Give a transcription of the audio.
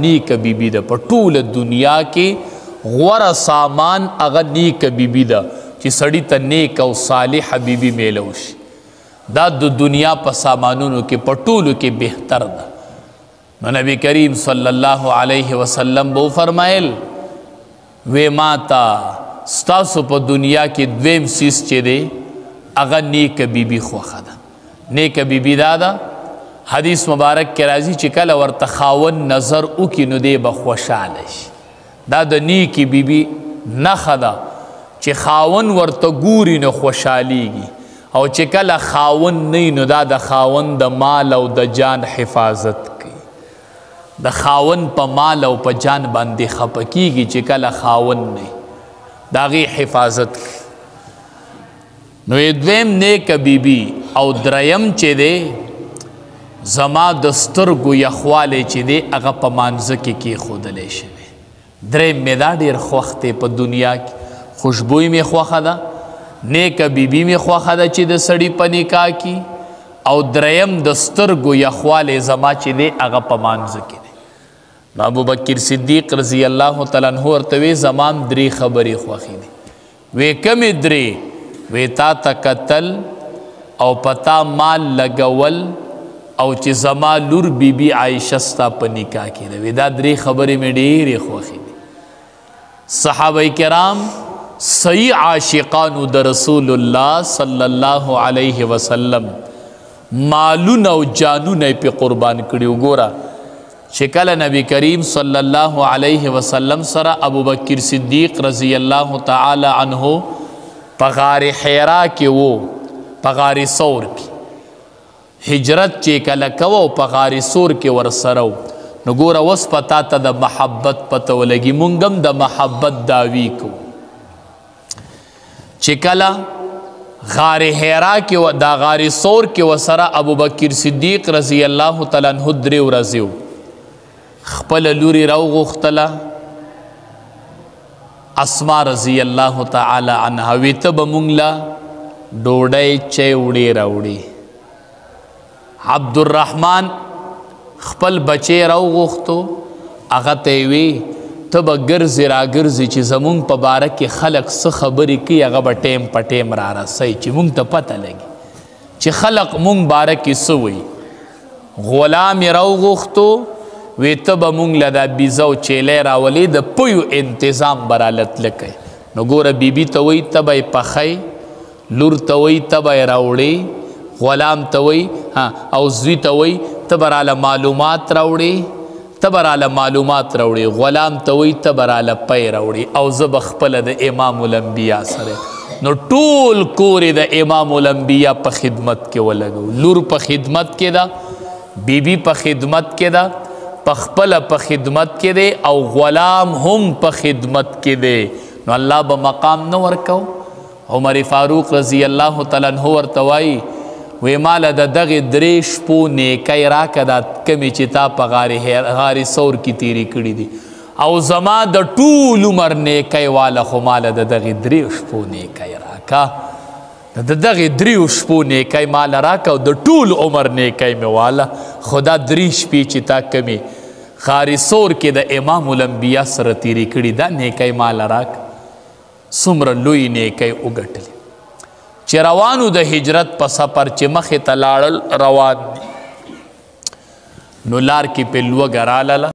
نیک بیبی ده په ټول دنیا کې غوره سامان هغه نیک بیبی ده چې سړی ته نیک او صالح بیبی میلو شي. دا د دنیا په سامانونو کې په ټولو کې بهتر ده. نو نبی کریم صلی الله علیه وسلم بو فرمایل وی ماتا ستاسو په دنیا کې دویم سیس چې دی هغه نیک بیبی خوښه ده. نیک بیبی دا ده حدیث مبارک کې راځي چې کله ورته خاون نظر وکړي نو دی به خوشحاله شي. دا د نیکې بیبي نښه ده چې خاون ورته ګوري نو خوشحالیږي، او چې کله خاون نه نو دا د خاون د مال او د جان حفاظت کوي. د خاون په مال او په جان باندې خفه کیږي چې کله خاون نه د هغې حفاظت کوي. نو دویم نیک بیبي او دریم چې دی زما د سترګو یخوالی چې دی هغه په مانځه کې کېښودلی شوی. دریم مې دا ډېر خوښ دی په دنیا کې، خوشبوی مې خوښه ده، نیکه بیبي مې خوښه ده چې د سړي په نکاح کې، او دریم د سترګو یخوالی زما چې دی هغه په مانځه کې دی. نو ابوبکر صدیق رضی الله تعالی عنه ورته وی زمام درې خبرې خوښې دي. وی کمې درې؟ وی تا ته کتل او پتا مال لګول او چې زما لور بیبي عایشه ستا په نکاح کې ده. وی دا درې خبرې مې ډېرې خوښې دي. صحابه کرام صحیح عاشقانو د رسول الله صلی الله علیه وسلم مالونه او جانونه یې پې قربان کړي. وګوره چې کله نبی کریم صلی الله علیه وسلم سره ابوبکر صدیق رضی الله تعالی عنه په غار حرا کې و، په غار ثور کې هجرت چې کله کوه او په غار ثور کې ورسره و. نو ګوره اوس په تا ته د محبت پته ولګي. مونږ هم د محبت دعوی کوو چې کله غار حرا کې دا غار ثور کې ورسره ابوبکر صدیق رضی الله تعالی عنه 3 ورځې و. خپله لوري راوغوښتله اسما رضی الله تعالی عنها، وی ته به مونږ له ډوډۍ چای وړې راوړې. عبدالرحمن خپل بچی راوغوښتو، هغه ته یې وی ته به ګرځې راګرځې چې زمونږ په باره کې خلک څه خبرې کوي هغه به ټیم په ټیم را رسوي چې مونږ ته پته لګي چې خلق مونږ باره کې څه وایي. غلام یې راوغوښتو، وی ته به مونږ له دا بیزه او چیلی راولې د پیو انتظام به رالتله کوي. نو ګوره بیبي ته وایي ته به یې پخی، لور ته وایي ته به یې راوړې، غلام ته وایي او زوی ته وایي ته به راله معلومات راوړې، ته به راله معلومات راوړې، غلام ته وایي ته به راله پی راوړې، او زه به خپله د امام الانبیا سره. نو ټول کور د امام الانبیا په خدمت کې ولګو. لور په خدمت کې ده، بیبي په خدمت کې ده، پخپل په خدمت کې دی، او غلام هم په خدمت کې دی. نو الله به مقام نه ورکو. عمر فاروق رضی الله تعالی عنه ورته وایي وی ماله د دغې 3 شپو نیکی راکه دا کمې چې تا په غار ثور کې تیرې کړي دي، او زما د ټول عمر نیکی واله خو ماله د دغې 3 شپو نیکی راکه. د دغې 3 شپو نیکی ماله راکه او د ټول عمر نیکی مې واله، خو دا 3 شپې چې تا کمې غار ثور کې د امام الانبیا سره تیرې کړي دا نیکی ماله راکه. څومره لوی نیکی وګټلې چې روانو د هجرت په سفر چې مخې ته لاړل روان دي، نو لار کې پې لوږه راغله.